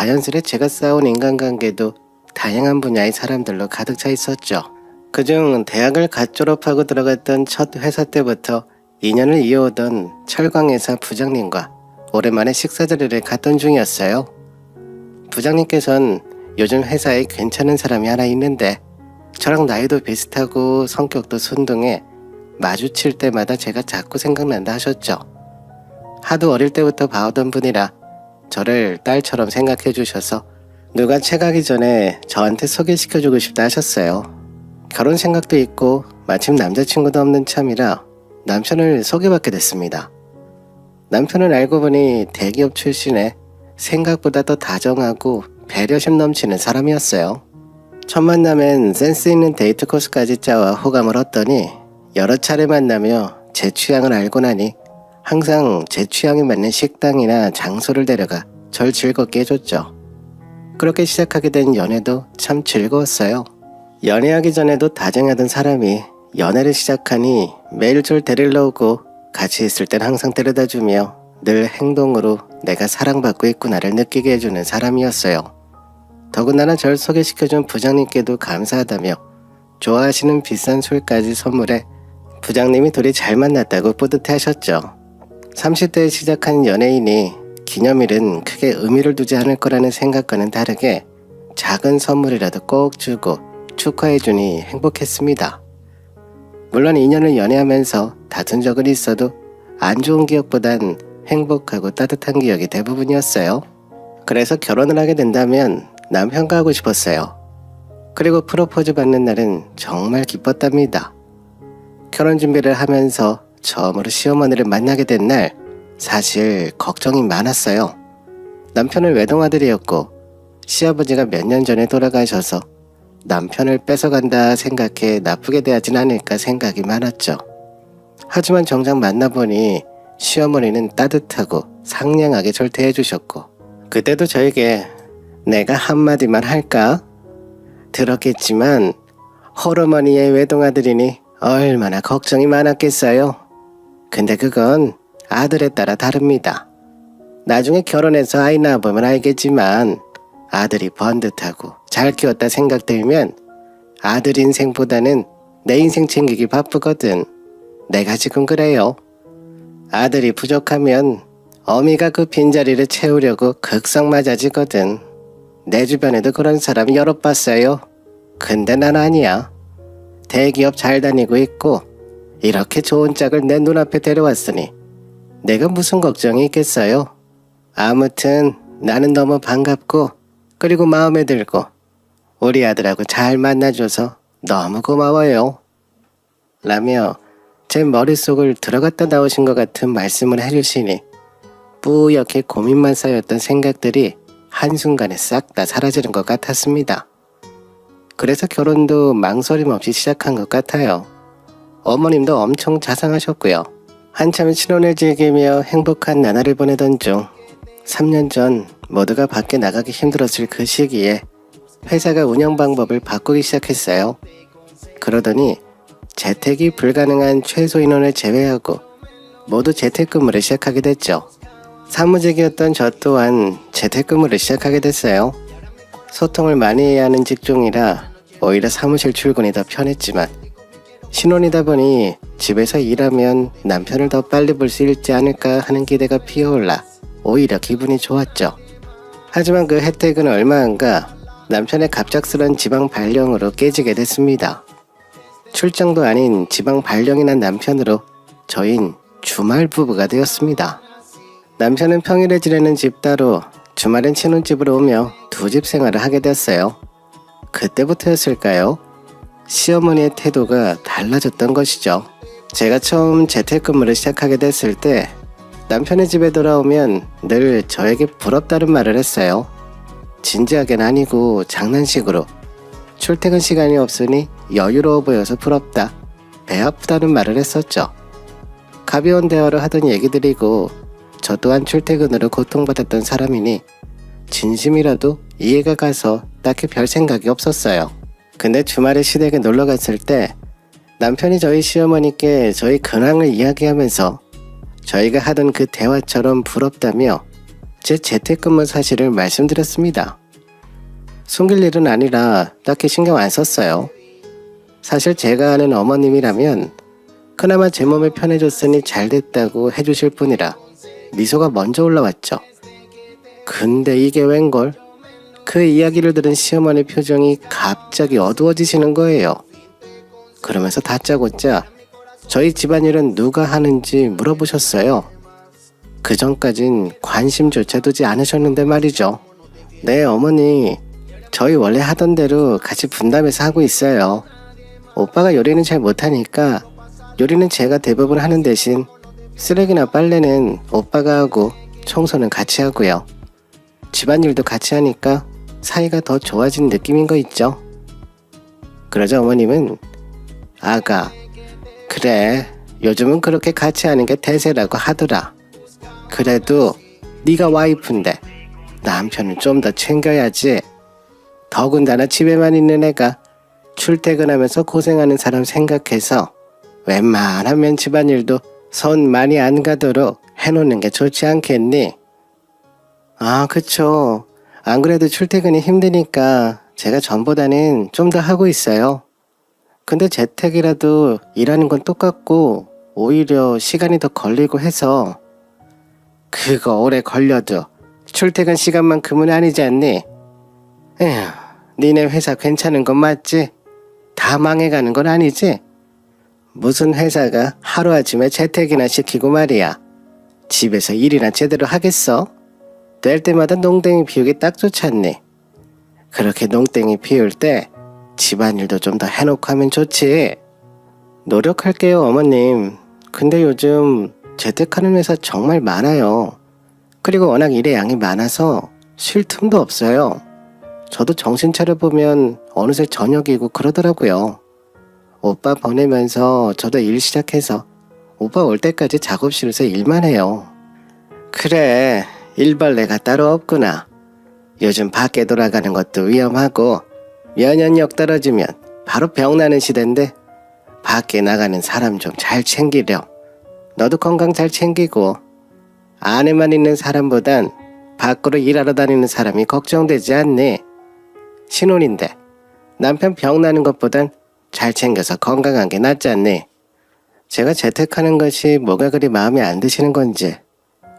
자연스레 제가 쌓아온 인간관계도 다양한 분야의 사람들로 가득 차 있었죠. 그중 대학을 갓 졸업하고 들어갔던 첫 회사 때부터 인연을 이어오던 철강회사 부장님과 오랜만에 식사자리를 갔던 중이었어요. 부장님께서는 요즘 회사에 괜찮은 사람이 하나 있는데 저랑 나이도 비슷하고 성격도 순둥해 마주칠 때마다 제가 자꾸 생각난다 하셨죠. 하도 어릴 때부터 봐오던 분이라 저를 딸처럼 생각해 주셔서 누가 채가기 전에 저한테 소개시켜주고 싶다 하셨어요. 결혼 생각도 있고 마침 남자친구도 없는 참이라 남편을 소개받게 됐습니다. 남편은 알고 보니 대기업 출신에 생각보다 더 다정하고 배려심 넘치는 사람이었어요. 첫 만남엔 센스 있는 데이트 코스까지 짜와 호감을 얻더니 여러 차례 만나며 제 취향을 알고 나니 항상 제 취향에 맞는 식당이나 장소를 데려가 절 즐겁게 해줬죠. 그렇게 시작하게 된 연애도 참 즐거웠어요. 연애하기 전에도 다정하던 사람이 연애를 시작하니 매일 절 데리러 오고 같이 있을 땐 항상 데려다주며 늘 행동으로 내가 사랑받고 있구나를 느끼게 해주는 사람이었어요. 더군다나 절 소개시켜준 부장님께도 감사하다며 좋아하시는 비싼 술까지 선물해 부장님이 둘이 잘 만났다고 뿌듯해 하셨죠. 30대에 시작한 연예인이 기념일은 크게 의미를 두지 않을 거라는 생각과는 다르게 작은 선물이라도 꼭 주고 축하해주니 행복했습니다. 물론 2년을 연애하면서 다툰 적은 있어도 안 좋은 기억보단 행복하고 따뜻한 기억이 대부분이었어요. 그래서 결혼을 하게 된다면 남편과 하고 싶었어요. 그리고 프로포즈 받는 날은 정말 기뻤답니다. 결혼 준비를 하면서 처음으로 시어머니를 만나게 된 날 사실 걱정이 많았어요. 남편은 외동아들이었고 시아버지가 몇 년 전에 돌아가셔서 남편을 뺏어간다 생각해 나쁘게 대하진 않을까 생각이 많았죠. 하지만 정작 만나보니 시어머니는 따뜻하고 상냥하게 절대해 주셨고 그때도 저에게 내가 한마디만 할까? 들었겠지만 홀어머니의 외동아들이니 얼마나 걱정이 많았겠어요. 근데 그건 아들에 따라 다릅니다. 나중에 결혼해서 아이 낳아보면 알겠지만 아들이 번듯하고 잘 키웠다 생각 들면 아들 인생보다는 내 인생 챙기기 바쁘거든. 내가 지금 그래요. 아들이 부족하면 어미가 그 빈자리를 채우려고 극성 맞아지거든. 내 주변에도 그런 사람 여럿 봤어요. 근데 난 아니야. 대기업 잘 다니고 있고 이렇게 좋은 짝을 내 눈앞에 데려왔으니 내가 무슨 걱정이 있겠어요. 아무튼 나는 너무 반갑고 그리고 마음에 들고 우리 아들하고 잘 만나줘서 너무 고마워요. 라며 제 머릿속을 들어갔다 나오신 것 같은 말씀을 해주시니 뿌옇게 고민만 쌓였던 생각들이 한순간에 싹 다 사라지는 것 같았습니다. 그래서 결혼도 망설임 없이 시작한 것 같아요. 어머님도 엄청 자상하셨고요. 한참 신혼을 즐기며 행복한 나날을 보내던 중 3년 전 모두가 밖에 나가기 힘들었을 그 시기에 회사가 운영 방법을 바꾸기 시작했어요. 그러더니 재택이 불가능한 최소 인원을 제외하고 모두 재택근무를 시작하게 됐죠. 사무직이었던 저 또한 재택근무를 시작하게 됐어요. 소통을 많이 해야 하는 직종이라 오히려 사무실 출근이 더 편했지만 신혼이다 보니 집에서 일하면 남편을 더 빨리 볼 수 있지 않을까 하는 기대가 피어올라 오히려 기분이 좋았죠. 하지만 그 혜택은 얼마 안 가 남편의 갑작스런 지방 발령으로 깨지게 됐습니다. 출장도 아닌 지방 발령이 난 남편으로 저흰 주말 부부가 되었습니다. 남편은 평일에 지내는 집 따로 주말엔 신혼집으로 오며 두 집 생활을 하게 됐어요. 그때부터였을까요? 시어머니의 태도가 달라졌던 것이죠. 제가 처음 재택근무를 시작하게 됐을 때 남편의 집에 돌아오면 늘 저에게 부럽다는 말을 했어요. 진지하게는 아니고 장난식으로 출퇴근 시간이 없으니 여유로워 보여서 부럽다, 배 아프다는 말을 했었죠. 가벼운 대화로 하던 얘기들이고 저 또한 출퇴근으로 고통받았던 사람이니 진심이라도 이해가 가서 딱히 별 생각이 없었어요. 근데 주말에 시댁에 놀러 갔을 때 남편이 저희 시어머니께 저희 근황을 이야기하면서 저희가 하던 그 대화처럼 부럽다며 제 재택근무 사실을 말씀드렸습니다. 숨길 일은 아니라 딱히 신경 안 썼어요. 사실 제가 아는 어머님이라면 그나마 제 몸을 편해줬으니 잘됐다고 해주실 뿐이라 미소가 먼저 올라왔죠. 근데 이게 웬걸? 그 이야기를 들은 시어머니 표정이 갑자기 어두워지시는 거예요. 그러면서 다짜고짜 저희 집안일은 누가 하는지 물어보셨어요. 그전까진 관심조차 두지 않으셨는데 말이죠. 네, 어머니. 저희 원래 하던 대로 같이 분담해서 하고 있어요. 오빠가 요리는 잘 못하니까 요리는 제가 대부분 하는 대신 쓰레기나 빨래는 오빠가 하고 청소는 같이 하고요. 집안일도 같이 하니까 사이가 더 좋아진 느낌인 거 있죠. 그러자 어머님은 아가, 그래, 요즘은 그렇게 같이 하는 게 대세라고 하더라. 그래도 네가 와이프인데 남편은 좀 더 챙겨야지. 더군다나 집에만 있는 애가 출퇴근하면서 고생하는 사람 생각해서 웬만하면 집안일도 손 많이 안 가도록 해놓는 게 좋지 않겠니? 아, 그쵸. 안 그래도 출퇴근이 힘드니까 제가 전보다는 좀 더 하고 있어요. 근데 재택이라도 일하는 건 똑같고 오히려 시간이 더 걸리고 해서. 그거 오래 걸려도 출퇴근 시간만큼은 아니지 않니? 에휴, 니네 회사 괜찮은 건 맞지? 다 망해가는 건 아니지? 무슨 회사가 하루아침에 재택이나 시키고 말이야. 집에서 일이나 제대로 하겠어? 될 때마다 농땡이 피우기 딱 좋잖니. 그렇게 농땡이 피울 때 집안일도 좀 더 해놓고 하면 좋지. 노력할게요, 어머님. 근데 요즘 재택하는 회사 정말 많아요. 그리고 워낙 일의 양이 많아서 쉴 틈도 없어요. 저도 정신 차려보면 어느새 저녁이고 그러더라고요. 오빠 보내면서 저도 일 시작해서 오빠 올 때까지 작업실에서 일만 해요. 그래, 일벌레가 따로 없구나. 요즘 밖에 돌아가는 것도 위험하고 면역력 떨어지면 바로 병나는 시대인데 밖에 나가는 사람 좀 잘 챙기렴. 너도 건강 잘 챙기고. 안에만 있는 사람보단 밖으로 일하러 다니는 사람이 걱정되지 않니? 신혼인데 남편 병나는 것보단 잘 챙겨서 건강한 게 낫지 않니? 제가 재택하는 것이 뭐가 그리 마음에 안 드시는 건지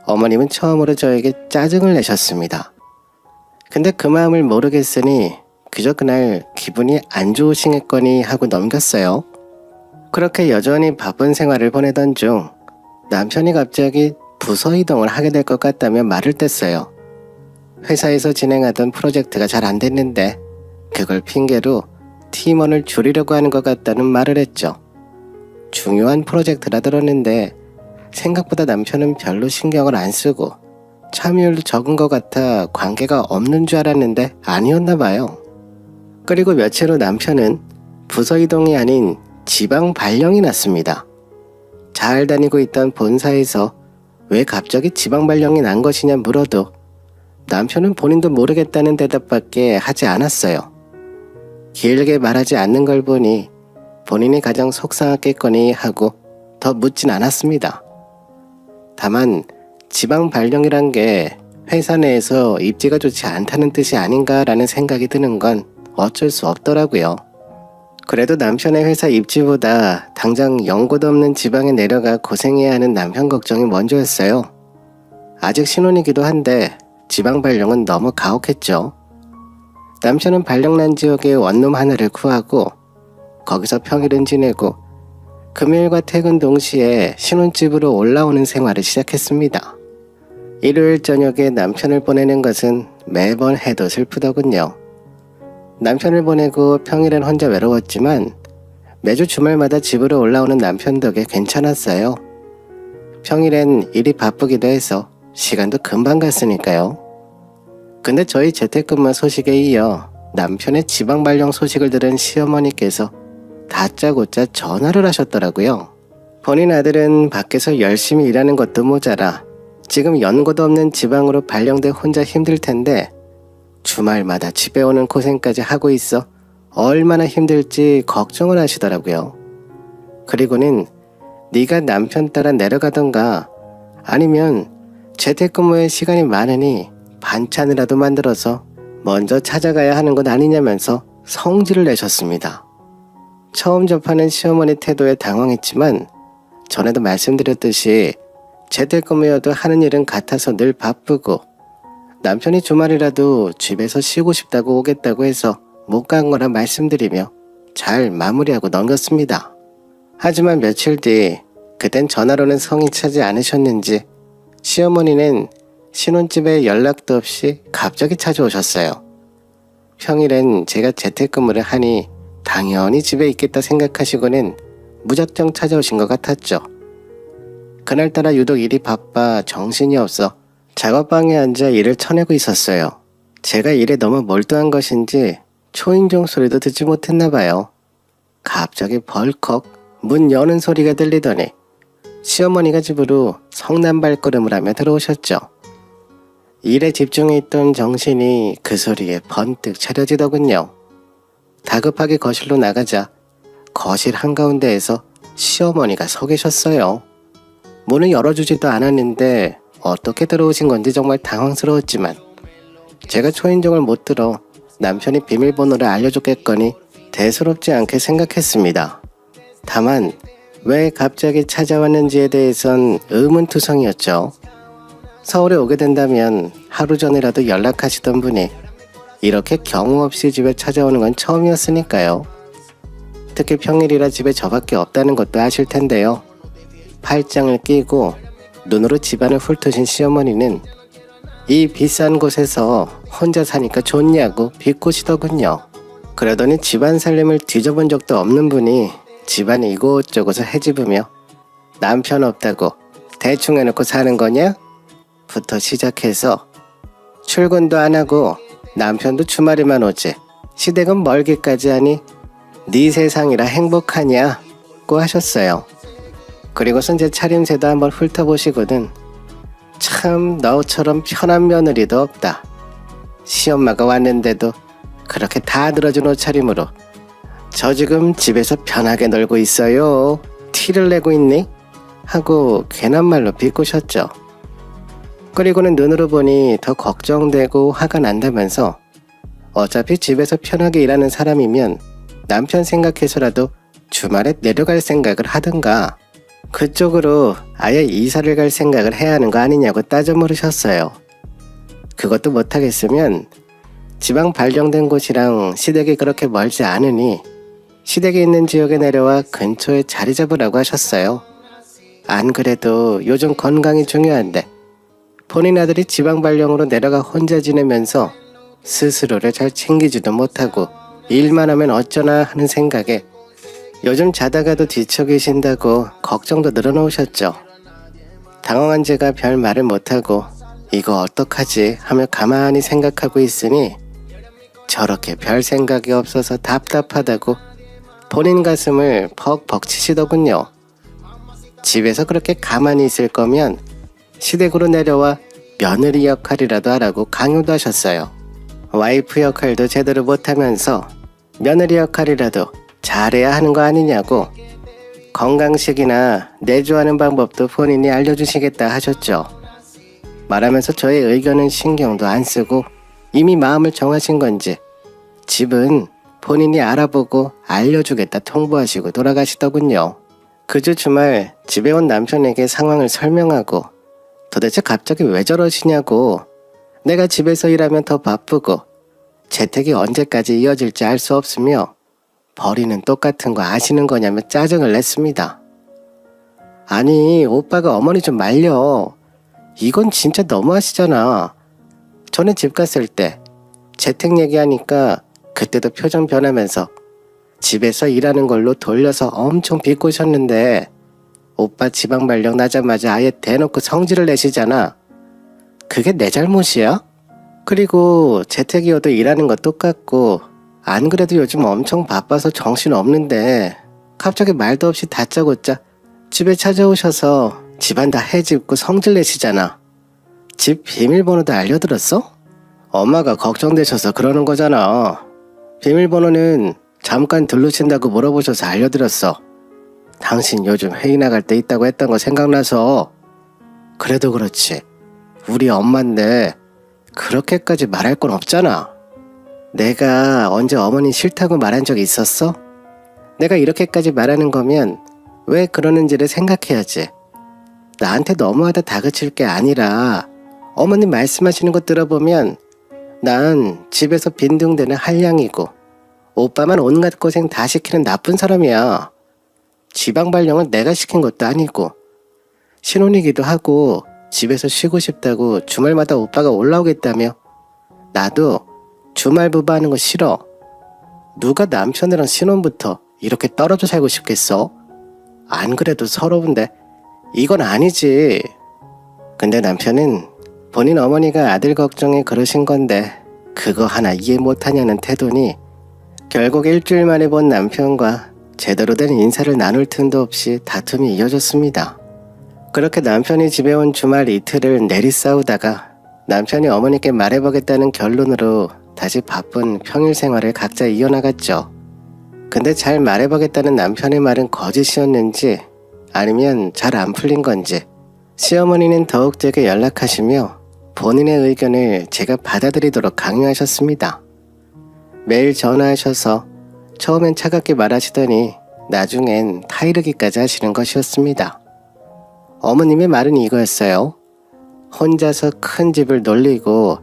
어머님은 처음으로 저에게 짜증을 내셨습니다. 근데 그 마음을 모르겠으니 그저 그날 기분이 안 좋으시겠거니 하고 넘겼어요. 그렇게 여전히 바쁜 생활을 보내던 중 남편이 갑자기 부서 이동을 하게 될 것 같다며 말을 뗐어요. 회사에서 진행하던 프로젝트가 잘 안 됐는데 그걸 핑계로 팀원을 줄이려고 하는 것 같다는 말을 했죠. 중요한 프로젝트라 들었는데 생각보다 남편은 별로 신경을 안 쓰고 참여율도 적은 것 같아 관계가 없는 줄 알았는데 아니었나 봐요. 그리고 며칠 후 남편은 부서 이동이 아닌 지방 발령이 났습니다. 잘 다니고 있던 본사에서 왜 갑자기 지방 발령이 난 것이냐 물어도 남편은 본인도 모르겠다는 대답밖에 하지 않았어요. 길게 말하지 않는 걸 보니 본인이 가장 속상했겠거니 하고 더 묻진 않았습니다. 다만 지방 발령이란 게 회사 내에서 입지가 좋지 않다는 뜻이 아닌가라는 생각이 드는 건 어쩔 수 없더라고요. 그래도 남편의 회사 입지보다 당장 연고도 없는 지방에 내려가 고생해야 하는 남편 걱정이 먼저였어요. 아직 신혼이기도 한데 지방 발령은 너무 가혹했죠. 남편은 발령난 지역에 원룸 하나를 구하고 거기서 평일은 지내고 금요일과 퇴근 동시에 신혼집으로 올라오는 생활을 시작했습니다. 일요일 저녁에 남편을 보내는 것은 매번 해도 슬프더군요. 남편을 보내고 평일엔 혼자 외로웠지만 매주 주말마다 집으로 올라오는 남편 덕에 괜찮았어요. 평일엔 일이 바쁘기도 해서 시간도 금방 갔으니까요. 근데 저희 재택근무 소식에 이어 남편의 지방 발령 소식을 들은 시어머니께서 다짜고짜 전화를 하셨더라고요. 본인 아들은 밖에서 열심히 일하는 것도 모자라 지금 연고도 없는 지방으로 발령돼 혼자 힘들 텐데 주말마다 집에 오는 고생까지 하고 있어 얼마나 힘들지 걱정을 하시더라고요. 그리고는 네가 남편 따라 내려가던가 아니면 재택근무에 시간이 많으니 반찬이라도 만들어서 먼저 찾아가야 하는 것 아니냐면서 성질을 내셨습니다. 처음 접하는 시어머니 태도에 당황했지만 전에도 말씀드렸듯이 재택근무여도 하는 일은 같아서 늘 바쁘고 남편이 주말이라도 집에서 쉬고 싶다고 오겠다고 해서 못 간 거라 말씀드리며 잘 마무리하고 넘겼습니다. 하지만 며칠 뒤 그땐 전화로는 성의 차지 않으셨는지 시어머니는 신혼집에 연락도 없이 갑자기 찾아오셨어요. 평일엔 제가 재택근무를 하니 당연히 집에 있겠다 생각하시고는 무작정 찾아오신 것 같았죠. 그날따라 유독 일이 바빠 정신이 없어 작업방에 앉아 일을 쳐내고 있었어요. 제가 일에 너무 몰두한 것인지 초인종 소리도 듣지 못했나 봐요. 갑자기 벌컥 문 여는 소리가 들리더니 시어머니가 집으로 성난 발걸음을 하며 들어오셨죠. 일에 집중해 있던 정신이 그 소리에 번뜩 차려지더군요. 다급하게 거실로 나가자 거실 한가운데에서 시어머니가 서 계셨어요. 문을 열어주지도 않았는데 어떻게 들어오신 건지 정말 당황스러웠지만 제가 초인종을 못 들어 남편이 비밀번호를 알려줬겠거니 대수롭지 않게 생각했습니다. 다만 왜 갑자기 찾아왔는지에 대해선 의문투성이었죠. 서울에 오게 된다면 하루 전이라도 연락하시던 분이 이렇게 경우 없이 집에 찾아오는 건 처음이었으니까요. 특히 평일이라 집에 저밖에 없다는 것도 아실 텐데요. 팔짱을 끼고 눈으로 집안을 훑으신 시어머니는 이 비싼 곳에서 혼자 사니까 좋냐고 비꼬시더군요. 그러더니 집안 살림을 뒤져본 적도 없는 분이 집안에 이곳저곳을 헤집으며 남편 없다고 대충 해놓고 사는 거냐? 부터 시작해서 출근도 안 하고 남편도 주말에만 오지 시댁은 멀기까지 하니 네 세상이라 행복하냐고 하셨어요. 그리고선 제 차림새도 한번 훑어보시거든. 참 너처럼 편한 며느리도 없다. 시엄마가 왔는데도 그렇게 다 들어준 옷차림으로 저 지금 집에서 편하게 놀고 있어요. 티를 내고 있니? 하고 괜한 말로 비꼬셨죠. 그리고는 눈으로 보니 더 걱정되고 화가 난다면서 어차피 집에서 편하게 일하는 사람이면 남편 생각해서라도 주말에 내려갈 생각을 하든가 그쪽으로 아예 이사를 갈 생각을 해야 하는 거 아니냐고 따져 물으셨어요. 그것도 못하겠으면 지방 발령된 곳이랑 시댁이 그렇게 멀지 않으니 시댁이 있는 지역에 내려와 근처에 자리 잡으라고 하셨어요. 안 그래도 요즘 건강이 중요한데 본인 아들이 지방 발령으로 내려가 혼자 지내면서 스스로를 잘 챙기지도 못하고 일만 하면 어쩌나 하는 생각에 요즘 자다가도 뒤척 계신다고 걱정도 늘어놓으셨죠. 당황한 제가 별 말을 못하고 이거 어떡하지 하며 가만히 생각하고 있으니 저렇게 별 생각이 없어서 답답하다고 본인 가슴을 퍽 벅치시더군요. 집에서 그렇게 가만히 있을 거면 시댁으로 내려와 며느리 역할이라도 하라고 강요도 하셨어요. 와이프 역할도 제대로 못하면서 며느리 역할이라도 잘해야 하는 거 아니냐고 건강식이나 내조하는 방법도 본인이 알려주시겠다 하셨죠. 말하면서 저의 의견은 신경도 안 쓰고 이미 마음을 정하신 건지 집은 본인이 알아보고 알려주겠다 통보하시고 돌아가시더군요. 그 주 주말 집에 온 남편에게 상황을 설명하고 도대체 갑자기 왜 저러시냐고 내가 집에서 일하면 더 바쁘고 재택이 언제까지 이어질지 알 수 없으며 벌이는 똑같은 거 아시는 거냐며 짜증을 냈습니다. 아니 오빠가 어머니 좀 말려. 이건 진짜 너무하시잖아. 전에 집 갔을 때 재택 얘기하니까 그때도 표정 변하면서 집에서 일하는 걸로 돌려서 엄청 비꼬셨는데 오빠 지방 발령 나자마자 아예 대놓고 성질을 내시잖아. 그게 내 잘못이야? 그리고 재택이어도 일하는 거 똑같고 안 그래도 요즘 엄청 바빠서 정신 없는데 갑자기 말도 없이 다짜고짜 집에 찾아오셔서 집안 다 해집고 성질 내시잖아. 집 비밀번호도 알려드렸어? 엄마가 걱정되셔서 그러는 거잖아. 비밀번호는 잠깐 들르신다고 물어보셔서 알려드렸어. 당신 요즘 회의 나갈 때 있다고 했던 거 생각나서. 그래도 그렇지 우리 엄마인데 그렇게까지 말할 건 없잖아. 내가 언제 어머니 싫다고 말한 적 있었어? 내가 이렇게까지 말하는 거면 왜 그러는지를 생각해야지. 나한테 너무하다 다그칠 게 아니라 어머님 말씀하시는 거 들어보면 난 집에서 빈둥대는 한량이고 오빠만 온갖 고생 다 시키는 나쁜 사람이야. 지방 발령은 내가 시킨 것도 아니고 신혼이기도 하고 집에서 쉬고 싶다고 주말마다 오빠가 올라오겠다며. 나도 주말 부부하는 거 싫어. 누가 남편이랑 신혼부터 이렇게 떨어져 살고 싶겠어? 안 그래도 서러운데 이건 아니지. 근데 남편은 본인 어머니가 아들 걱정에 그러신 건데 그거 하나 이해 못하냐는 태도니 결국 일주일 만에 본 남편과 제대로 된 인사를 나눌 틈도 없이 다툼이 이어졌습니다. 그렇게 남편이 집에 온 주말 이틀을 내리싸우다가 남편이 어머니께 말해보겠다는 결론으로 다시 바쁜 평일 생활을 각자 이어나갔죠. 근데 잘 말해보겠다는 남편의 말은 거짓이었는지 아니면 잘 안 풀린 건지 시어머니는 더욱 제게 연락하시며 본인의 의견을 제가 받아들이도록 강요하셨습니다. 매일 전화하셔서 처음엔 차갑게 말하시더니 나중엔 타이르기까지 하시는 것이었습니다. 어머님의 말은 이거였어요. 혼자서 큰 집을 놀리고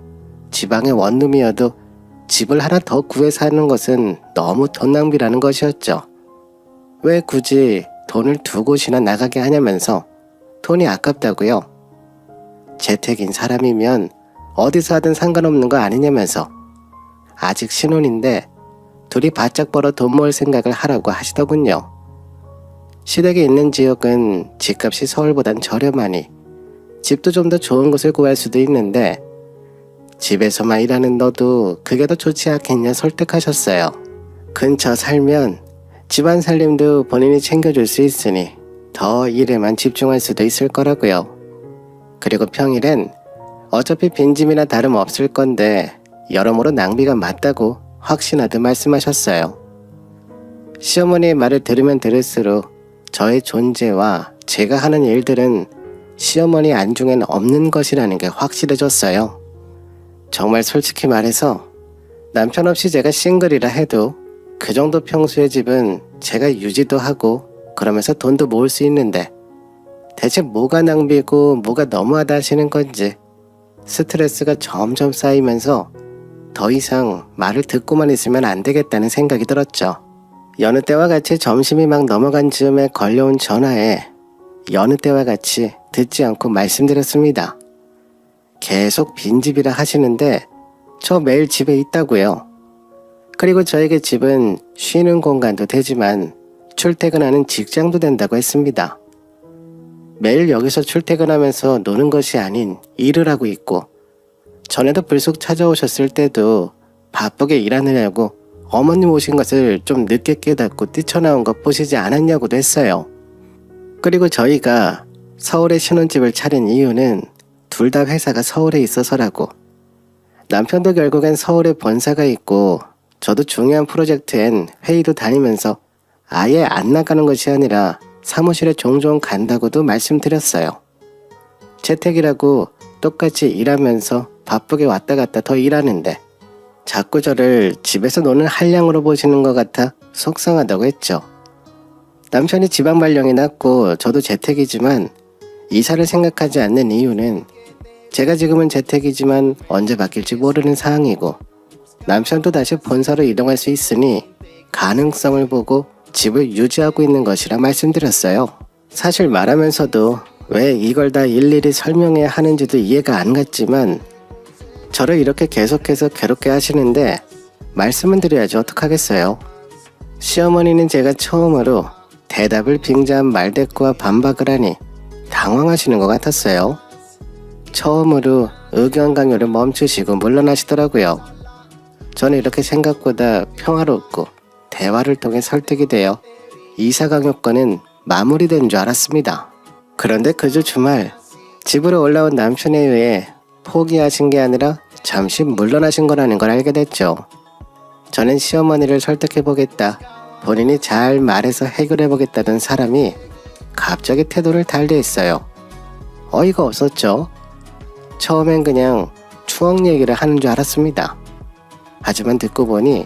지방의 원룸이어도 집을 하나 더 구해 사는 것은 너무 돈 낭비라는 것이었죠. 왜 굳이 돈을 두 곳이나 나가게 하냐면서 돈이 아깝다고요. 재택인 사람이면 어디서 하든 상관없는 거 아니냐면서 아직 신혼인데 둘이 바짝 벌어 돈 모을 생각을 하라고 하시더군요. 시댁에 있는 지역은 집값이 서울보단 저렴하니 집도 좀 더 좋은 곳을 구할 수도 있는데 집에서만 일하는 너도 그게 더 좋지 않겠냐 설득하셨어요. 근처 살면 집안 살림도 본인이 챙겨줄 수 있으니 더 일에만 집중할 수도 있을 거라고요. 그리고 평일엔 어차피 빈집이나 다름없을 건데 여러모로 낭비가 맞다고 확신하듯 말씀하셨어요. 시어머니의 말을 들으면 들을수록 저의 존재와 제가 하는 일들은 시어머니 안중엔 없는 것이라는 게 확실해졌어요. 정말 솔직히 말해서 남편 없이 제가 싱글이라 해도 그 정도 평수의 집은 제가 유지도 하고 그러면서 돈도 모을 수 있는데 대체 뭐가 낭비고 뭐가 너무하다 하시는 건지 스트레스가 점점 쌓이면서 더 이상 말을 듣고만 있으면 안 되겠다는 생각이 들었죠. 여느 때와 같이 점심이 막 넘어간 즈음에 걸려온 전화에 여느 때와 같이 듣지 않고 말씀드렸습니다. 계속 빈집이라 하시는데 저 매일 집에 있다고요. 그리고 저에게 집은 쉬는 공간도 되지만 출퇴근하는 직장도 된다고 했습니다. 매일 여기서 출퇴근하면서 노는 것이 아닌 일을 하고 있고 전에도 불쑥 찾아오셨을 때도 바쁘게 일하느냐고 어머님 오신 것을 좀 늦게 깨닫고 뛰쳐나온 것 보시지 않았냐고도 했어요. 그리고 저희가 서울에 신혼집을 차린 이유는 둘 다 회사가 서울에 있어서라고. 남편도 결국엔 서울에 본사가 있고 저도 중요한 프로젝트엔 회의도 다니면서 아예 안 나가는 것이 아니라 사무실에 종종 간다고도 말씀드렸어요. 재택이라고 똑같이 일하면서 바쁘게 왔다 갔다 더 일하는데 자꾸 저를 집에서 노는 한량으로 보시는 것 같아 속상하다고 했죠. 남편이 지방 발령이 났고 저도 재택이지만 이사를 생각하지 않는 이유는 제가 지금은 재택이지만 언제 바뀔지 모르는 상황이고 남편도 다시 본사로 이동할 수 있으니 가능성을 보고 집을 유지하고 있는 것이라 말씀드렸어요. 사실 말하면서도 왜 이걸 다 일일이 설명해야 하는지도 이해가 안 갔지만 저를 이렇게 계속해서 괴롭게 하시는데 말씀은 드려야지 어떡하겠어요. 시어머니는 제가 처음으로 대답을 빙자한 말대꾸와 반박을 하니 당황하시는 것 같았어요. 처음으로 의견 강요를 멈추시고 물러나시더라고요. 저는 이렇게 생각보다 평화롭고 대화를 통해 설득이 되어 이사 강요권은 마무리된 줄 알았습니다. 그런데 그 주 주말 집으로 올라온 남편에 의해 포기하신 게 아니라 잠시 물러나신 거라는 걸 알게 됐죠. 저는 시어머니를 설득해보겠다, 본인이 잘 말해서 해결해보겠다던 사람이 갑자기 태도를 달리했어요. 어이가 없었죠. 처음엔 그냥 추억 얘기를 하는 줄 알았습니다. 하지만 듣고 보니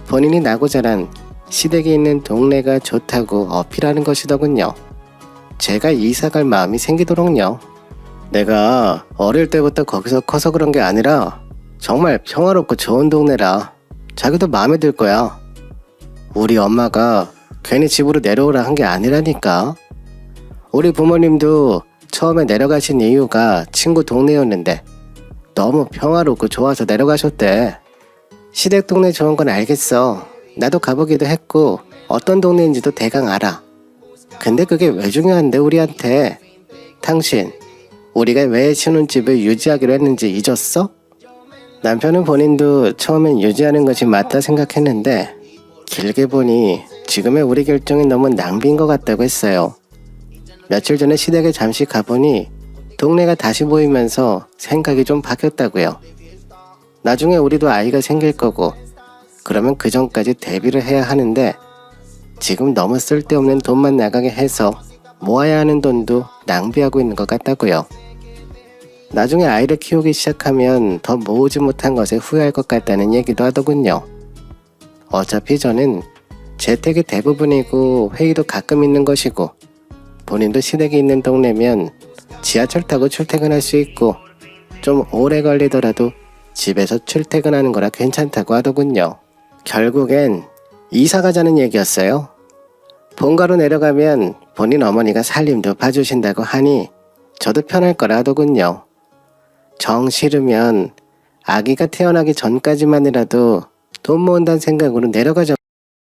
본인이 나고 자란 시댁이 있는 동네가 좋다고 어필하는 것이더군요. 제가 이사 갈 마음이 생기도록요. 내가 어릴 때부터 거기서 커서 그런 게 아니라 정말 평화롭고 좋은 동네라 자기도 마음에 들 거야. 우리 엄마가 괜히 집으로 내려오라 한 게 아니라니까. 우리 부모님도 처음에 내려가신 이유가 친구 동네였는데 너무 평화롭고 좋아서 내려가셨대. 시댁 동네 좋은 건 알겠어. 나도 가보기도 했고 어떤 동네인지도 대강 알아. 근데 그게 왜 중요한데 우리한테? 당신, 우리가 왜 신혼집을 유지하기로 했는지 잊었어? 남편은 본인도 처음엔 유지하는 것이 맞다 생각했는데 길게 보니 지금의 우리 결정이 너무 낭비인 것 같다고 했어요. 며칠 전에 시댁에 잠시 가보니 동네가 다시 보이면서 생각이 좀 바뀌었다고요. 나중에 우리도 아이가 생길 거고 그러면 그 전까지 대비를 해야 하는데 지금 너무 쓸데없는 돈만 나가게 해서 모아야 하는 돈도 낭비하고 있는 것 같다고요. 나중에 아이를 키우기 시작하면 더 모으지 못한 것에 후회할 것 같다는 얘기도 하더군요. 어차피 저는 재택이 대부분이고 회의도 가끔 있는 것이고 본인도 시댁이 있는 동네면 지하철 타고 출퇴근할 수 있고 좀 오래 걸리더라도 집에서 출퇴근하는 거라 괜찮다고 하더군요. 결국엔 이사 가자는 얘기였어요. 본가로 내려가면 본인 어머니가 살림도 봐주신다고 하니 저도 편할 거라 하더군요. 정 싫으면 아기가 태어나기 전까지만이라도 돈 모은다는 생각으로 내려가자.